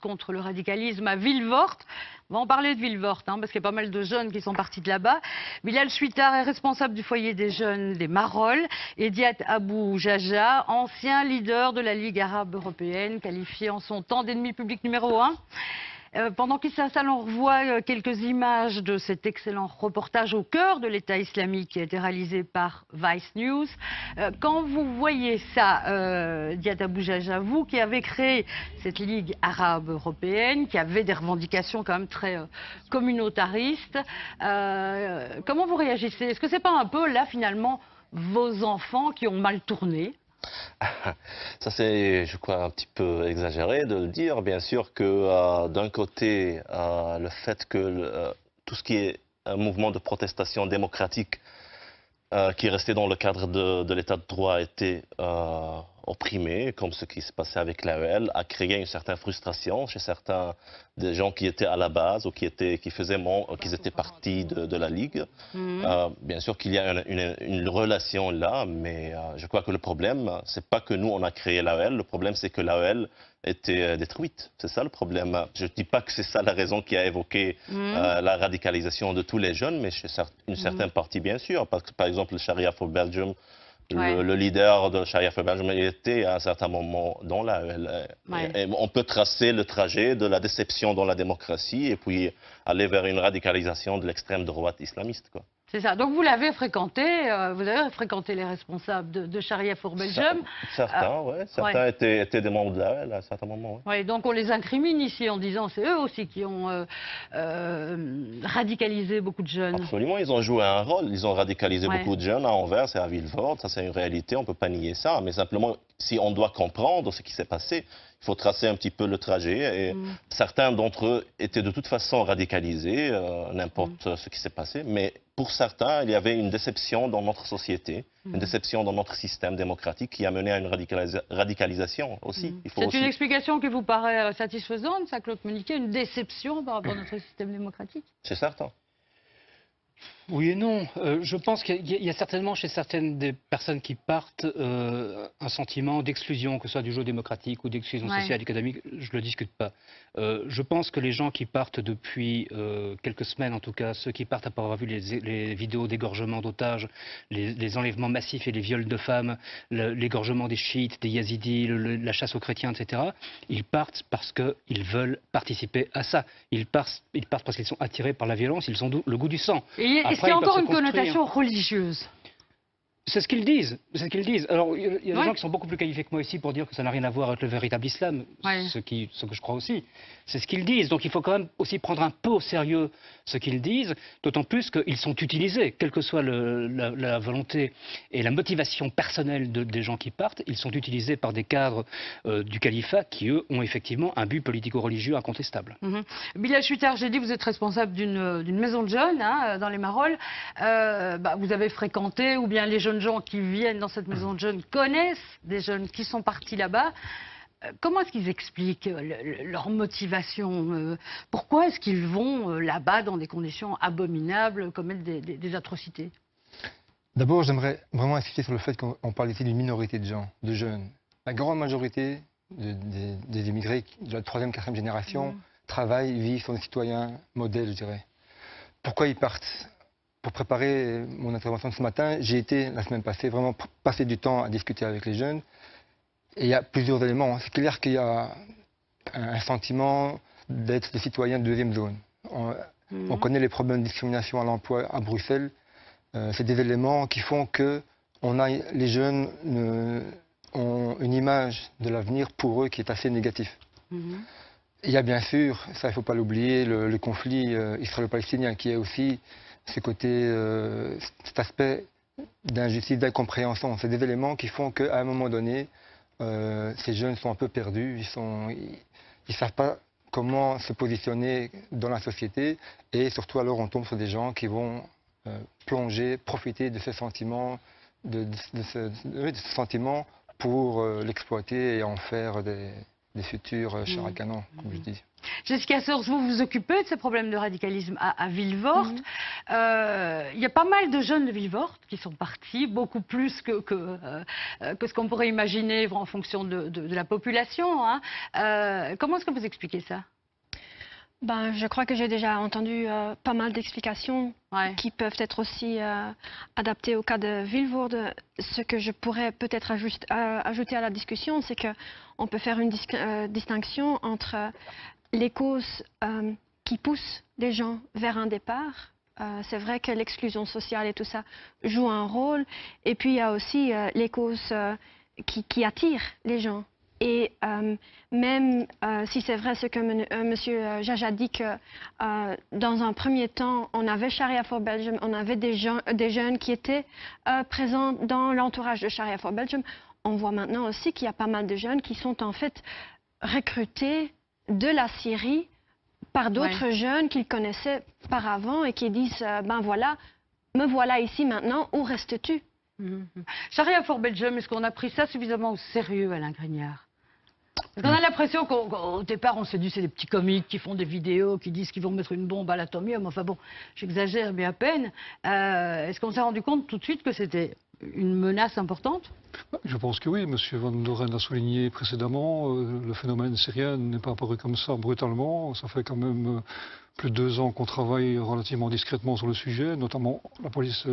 contre le radicalisme à Vilvoorde. On va en parler de Vilvoorde, parce qu'il y a pas mal de jeunes qui sont partis de là-bas. Bilal Chouitard est responsable du foyer des jeunes des Marolles. Et Diat Abou Jaja, ancien leader de la Ligue arabe européenne, qualifié en son temps d'ennemi public numéro 1. Pendant qu'il s'installe, on revoit quelques images de cet excellent reportage au cœur de l'État islamique qui a été réalisé par Vice News. Quand vous voyez ça, Diat Abou Jaja, vous qui avez créé cette Ligue arabe européenne, qui avait des revendications quand même très communautaristes, comment vous réagissez? Est-ce que c'est pas un peu là finalement vos enfants qui ont mal tourné? Ça, c'est, je crois, un petit peu exagéré de le dire. Bien sûr que d'un côté, le fait que tout ce qui est un mouvement de protestation démocratique qui est resté dans le cadre de l'état de droit a été opprimé, comme ce qui s'est passé avec l'AEL, a créé une certaine frustration chez certains des gens qui étaient à la base ou qui étaient partis de la Ligue. Bien sûr qu'il y a une relation là, mais je crois que le problème, c'est pas que nous on a créé l'AEL, le problème c'est que l'AEL était détruite. C'est ça le problème. Je ne dis pas que c'est ça la raison qui a évoqué la radicalisation de tous les jeunes, mais chez une certaine partie bien sûr. Parce que par exemple le Sharia for Belgium, le leader de Sharia for Belgium, il était à un certain moment dans l'AEL. Et on peut tracer le trajet de la déception dans la démocratie et puis aller vers une radicalisation de l'extrême droite islamiste, quoi. C'est ça. Donc vous l'avez fréquenté, vous avez fréquenté les responsables de Sharia for Belgium. Certains, oui. Certains étaient des membres de l'AEL à un certain moment. Ouais, donc on les incrimine ici en disant c'est eux aussi qui ont radicalisé beaucoup de jeunes. Absolument, ils ont joué un rôle. Ils ont radicalisé beaucoup de jeunes à Anvers et à Vilvoorde. Ça, c'est une réalité, on ne peut pas nier ça. Mais simplement, si on doit comprendre ce qui s'est passé, il faut tracer un petit peu le trajet. Et certains d'entre eux étaient de toute façon radicalisés, n'importe ce qui s'est passé. Mais pour certains, il y avait une déception dans notre société, une déception dans notre système démocratique qui a mené à une radicalisation aussi. C'est une explication qui vous paraît satisfaisante, ça, Claude Moniquet, une déception par rapport à notre système démocratique? C'est certain. Oui et non. Je pense qu'il y a certainement chez certaines des personnes qui partent un sentiment d'exclusion, que ce soit du jeu démocratique ou d'exclusion sociale, économique. Je ne le discute pas. Je pense que les gens qui partent depuis quelques semaines, en tout cas, ceux qui partent après avoir vu les vidéos d'égorgement d'otages, les enlèvements massifs et les viols de femmes, l'égorgement des chiites, des yazidis, la chasse aux chrétiens, etc., ils partent parce qu'ils veulent participer à ça. Ils partent parce qu'ils sont attirés par la violence, ils ont le goût du sang. Est-ce qu'il y a encore une connotation religieuse? C'est ce qu'ils disent. C'est ce qu'ils disent. Alors, il y a des gens qui sont beaucoup plus qualifiés que moi ici pour dire que ça n'a rien à voir avec le véritable islam, ce que je crois aussi. C'est ce qu'ils disent. Donc il faut quand même aussi prendre un peu au sérieux ce qu'ils disent, d'autant plus qu'ils sont utilisés, quelle que soit la volonté et la motivation personnelle des gens qui partent, ils sont utilisés par des cadres du califat qui, eux, ont effectivement un but politico-religieux incontestable. Bilal Chouitard, j'ai dit que vous êtes responsable d'une maison de jeunes dans les Marolles. Vous avez fréquenté, ou bien les jeunes gens qui viennent dans cette maison de jeunes connaissent des jeunes qui sont partis là-bas. Comment est-ce qu'ils expliquent leur motivation? Pourquoi est-ce qu'ils vont là-bas dans des conditions abominables, commettre des atrocités? D'abord, j'aimerais vraiment insister sur le fait qu'on parle ici d'une minorité de gens, de jeunes. La grande majorité des immigrés de la 3e, 4e génération travaillent, vivent, sont des citoyens modèles, je dirais. Pourquoi ils partent? Pour préparer mon intervention de ce matin, j'ai été, la semaine passée, vraiment passer du temps à discuter avec les jeunes. Et il y a plusieurs éléments. C'est clair qu'il y a un sentiment d'être des citoyens de 2e zone. On connaît les problèmes de discrimination à l'emploi à Bruxelles. C'est des éléments qui font que les jeunes ont une image de l'avenir pour eux qui est assez négative. Il y a bien sûr, ça il ne faut pas l'oublier, le conflit israélo-palestinien qui est aussi cet aspect d'injustice, d'incompréhension. C'est des éléments qui font qu'à un moment donné, ces jeunes sont un peu perdus, ils ne savent pas comment se positionner dans la société et surtout alors on tombe sur des gens qui vont profiter de ce sentiment, de ce sentiment pour l'exploiter et en faire des futurs chars à canon, comme je dis. Jessica Sors, vous vous occupez de ces problèmes de radicalisme à Vilvoorde. Il y a pas mal de jeunes de Vilvoorde qui sont partis, beaucoup plus que ce qu'on pourrait imaginer en fonction de la population. Hein. Comment est-ce que vous expliquez ça? Ben, je crois que j'ai déjà entendu pas mal d'explications qui peuvent être aussi adaptées au cas de Vilvoorde. Ce que je pourrais peut-être ajouter à la discussion, c'est qu'on peut faire une distinction entre les causes qui poussent les gens vers un départ. C'est vrai que l'exclusion sociale et tout ça joue un rôle. Et puis il y a aussi les causes qui attirent les gens. Et même si c'est vrai ce que M. Jaja dit que dans un premier temps, on avait Sharia for Belgium, on avait des jeunes qui étaient présents dans l'entourage de Sharia for Belgium, on voit maintenant aussi qu'il y a pas mal de jeunes qui sont en fait recrutés de la Syrie par d'autres jeunes qu'ils connaissaient par avant et qui disent ben voilà, me voilà ici maintenant, où restes-tu? Sharia for Belgium, est-ce qu'on a pris ça suffisamment au sérieux, Alain Grignard? Parce qu'on a l'impression qu'au départ, on s'est dit c'est des petits comiques qui font des vidéos, qui disent qu'ils vont mettre une bombe à l'atomium. Enfin bon, j'exagère mais à peine. Est-ce qu'on s'est rendu compte tout de suite que c'était une menace importante? Je pense que oui. M. Van Doren l'a souligné précédemment. Le phénomène syrien n'est pas apparu comme ça brutalement. Ça fait quand même plus de 2 ans qu'on travaille relativement discrètement sur le sujet, notamment la police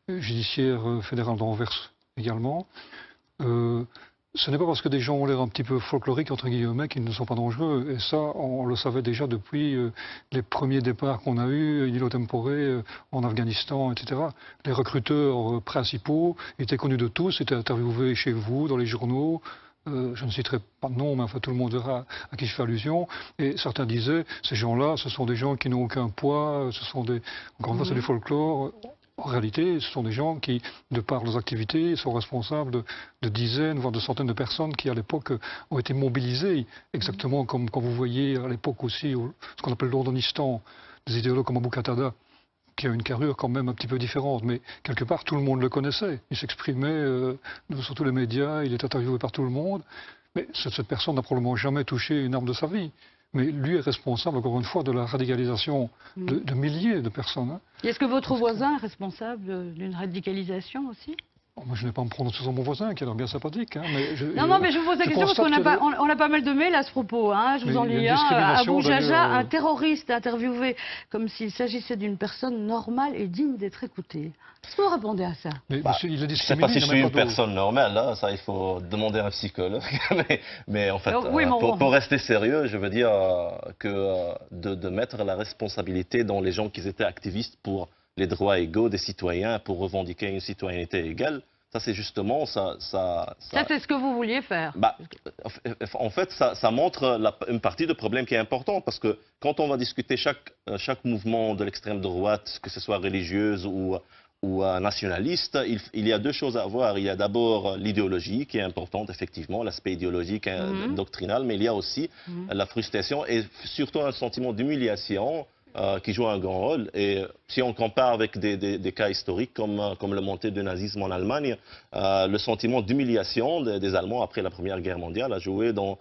judiciaire fédérale d'Anvers également. Ce n'est pas parce que des gens ont l'air un petit peu folkloriques, entre guillemets, qu'ils ne sont pas dangereux. Et ça, on le savait déjà depuis les premiers départs qu'on a eus, Nilo Tempore, en Afghanistan, etc. Les recruteurs principaux étaient connus de tous, étaient interviewés chez vous, dans les journaux. Je ne citerai pas de nom, mais enfin tout le monde verra à qui je fais allusion. Et certains disaient, ces gens-là, ce sont des gens qui n'ont aucun poids, ce sont des... Encore une fois, c'est du folklore. En réalité, ce sont des gens qui, de par leurs activités, sont responsables de dizaines, voire de centaines de personnes qui, à l'époque, ont été mobilisées, exactement comme quand vous voyez à l'époque aussi ce qu'on appelle l'Ordonistan, des idéologues comme Abou Qatada, qui a une carrure quand même un petit peu différente, mais quelque part, tout le monde le connaissait. Il s'exprimait sur tous les médias, il est interviewé par tout le monde, mais cette personne n'a probablement jamais touché une arme de sa vie. Mais lui est responsable, encore une fois, de la radicalisation de milliers de personnes. Hein. Est-ce que votre voisin est responsable d'une radicalisation aussi? Moi, je n'ai pas à me prononcer sur mon voisin, qui a l'air bien sympathique. Hein, mais non, mais je vous pose la question parce qu'on a pas mal de mails à ce propos. Hein, je vous en lis un. Abou Jaja, un terroriste interviewé comme s'il s'agissait d'une personne normale et digne d'être écoutée. Qu'est-ce que vous répondez à ça? Je ne sais pas si je suis une personne normale, là, ça il faut demander à un psychologue. mais en fait, pour rester sérieux, je veux dire que de mettre la responsabilité dans les gens qui étaient activistes pour les droits égaux des citoyens, pour revendiquer une citoyenneté égale, ça c'est justement... Ça c'est ce que vous vouliez faire. En fait, ça montre une partie du problème qui est important, parce que quand on va discuter chaque mouvement de l'extrême droite, que ce soit religieuse ou nationaliste, il y a 2 choses à voir. Il y a d'abord l'idéologie qui est importante, effectivement, l'aspect idéologique, doctrinal, mais il y a aussi la frustration et surtout un sentiment d'humiliation qui joue un grand rôle. Et si on compare avec des cas historiques comme le montée du nazisme en Allemagne, le sentiment d'humiliation des Allemands après la Première Guerre mondiale a joué dans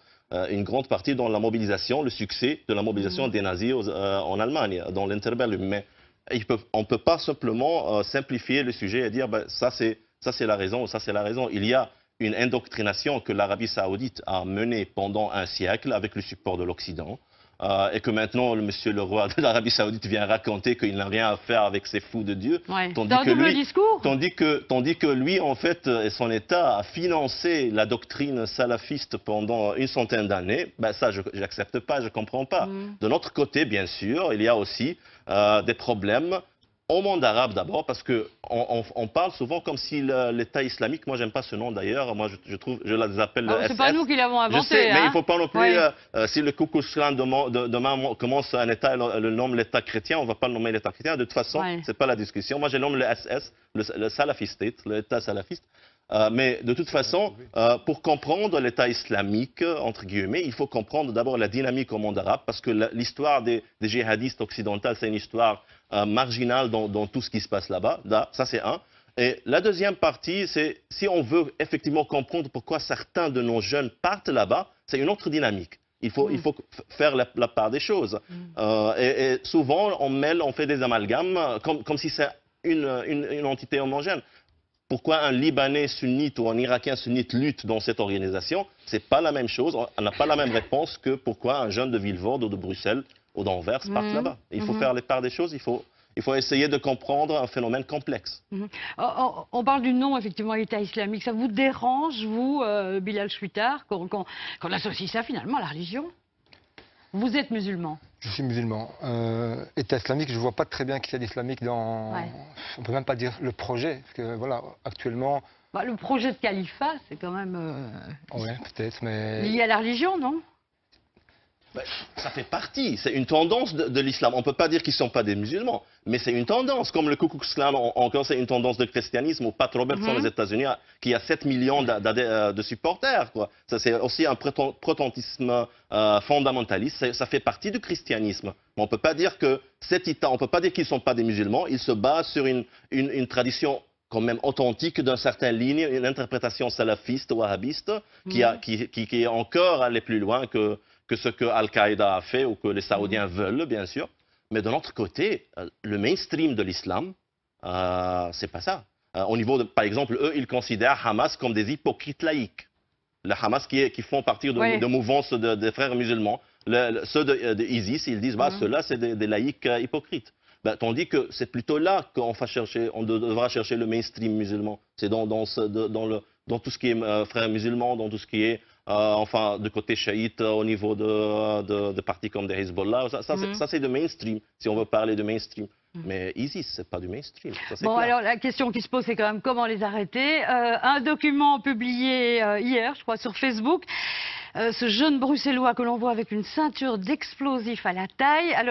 une grande partie dans la mobilisation, le succès de la mobilisation des nazis en Allemagne, dans l'interbellum. Mais on ne peut pas simplement simplifier le sujet et dire ça c'est la raison ou ça c'est la raison. Il y a une indoctrination que l'Arabie saoudite a menée pendant un siècle avec le support de l'Occident. Et que maintenant, monsieur le roi de l'Arabie saoudite vient raconter qu'il n'a rien à faire avec ces fous de Dieu. Ouais. Tandis que lui, en fait, et son État a financé la doctrine salafiste pendant une centaine d'années, ça, je n'accepte pas, je ne comprends pas. De l'autre côté, bien sûr, il y a aussi des problèmes au monde arabe d'abord, parce qu'on parle souvent comme si l'État islamique, moi j'aime pas ce nom d'ailleurs, moi je les appelle le SS. C'est pas nous qui l'avons inventé. Je sais, mais il ne faut pas non plus, si le Ku Klux Klan demain commence un État et le nomme l'État chrétien, on ne va pas le nommer l'État chrétien, de toute façon, ce n'est pas la discussion. Moi je nomme le SS, le Salafist State, l'État salafiste. Mais de toute façon, pour comprendre l'État islamique, entre guillemets, il faut comprendre d'abord la dynamique au monde arabe, parce que l'histoire des djihadistes occidentaux, c'est une histoire marginale dans tout ce qui se passe là-bas. Ça, c'est un. Et la deuxième partie, c'est si on veut effectivement comprendre pourquoi certains de nos jeunes partent là-bas, c'est une autre dynamique. Il faut faire la part des choses. Et souvent, on fait des amalgames comme si c'est une entité homogène. Pourquoi un Libanais sunnite ou un Irakien sunnite lutte dans cette organisation? Ce n'est pas la même chose, on n'a pas la même réponse que pourquoi un jeune de Vilvoorde ou de Bruxelles ou d'Anvers parte là-bas. Il faut faire les parts des choses, il faut essayer de comprendre un phénomène complexe. On parle du nom, effectivement, État islamique. Ça vous dérange, vous, Bilal Chouitard, qu'on associe ça finalement à la religion? Vous êtes musulman? Je suis musulman. État islamique, je ne vois pas très bien qu'il y a d'islamique dans... Ouais. On ne peut même pas dire le projet, parce que voilà, actuellement... Bah, le projet de califat, c'est quand même... Oui, peut-être, mais... Lié à la religion, non? Ben, ça fait partie, c'est une tendance de l'islam. On ne peut pas dire qu'ils ne sont pas des musulmans, mais c'est une tendance. Comme le Ku Klux Klan, encore c'est une tendance de christianisme, ou Pat Robertson aux États-Unis, qui a 7 millions de supporters, quoi. Ça, c'est aussi un protestantisme fondamentaliste, ça fait partie du christianisme. Mais on ne peut pas dire que cet État, on ne peut pas dire qu'ils ne sont pas des musulmans, ils se basent sur une tradition quand même authentique d'une certaine ligne, une interprétation salafiste, wahhabiste, qui est encore allée plus loin que ce que Al-Qaïda a fait ou que les Saoudiens veulent, bien sûr. Mais de l'autre côté, le mainstream de l'islam, c'est pas ça. Au niveau de, par exemple, eux, ils considèrent Hamas comme des hypocrites laïcs. Le Hamas qui font partie de mouvances des frères musulmans. Ceux de ISIS, ils disent, ceux-là, c'est des laïcs hypocrites. Ben, tandis que c'est plutôt là qu'on devra chercher le mainstream musulman. C'est dans tout ce qui est frères musulmans, dans tout ce qui est enfin, de côté chiite au niveau de partis comme des Hezbollah. Ça c'est du mainstream, si on veut parler de mainstream. Mais ISIS, c'est pas du mainstream. Ça, bon, clair. Alors la question qui se pose, c'est quand même comment les arrêter. Un document publié hier, je crois, sur Facebook. Ce jeune bruxellois que l'on voit avec une ceinture d'explosifs à la taille. Alors,